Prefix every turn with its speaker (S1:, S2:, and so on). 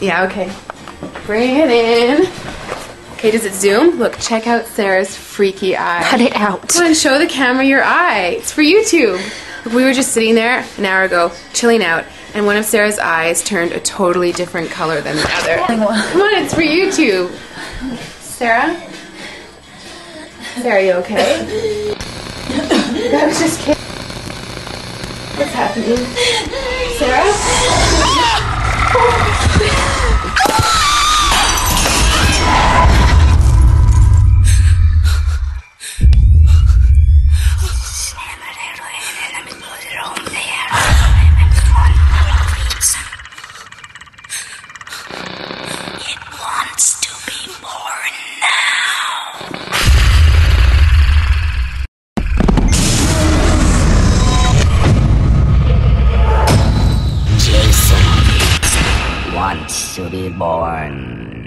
S1: Yeah, okay. Bring it in. Okay, does it zoom? Look, check out Sarah's freaky eye.
S2: Cut it out.
S1: Come on, show the camera your eye. It's for YouTube. Look, we were just sitting there an hour ago, chilling out, and one of Sarah's eyes turned a totally different color than the other. Come on, it's for YouTube. Sarah? Sarah, you okay? I was just kidding. What's happening? Sarah?
S3: Wants to be born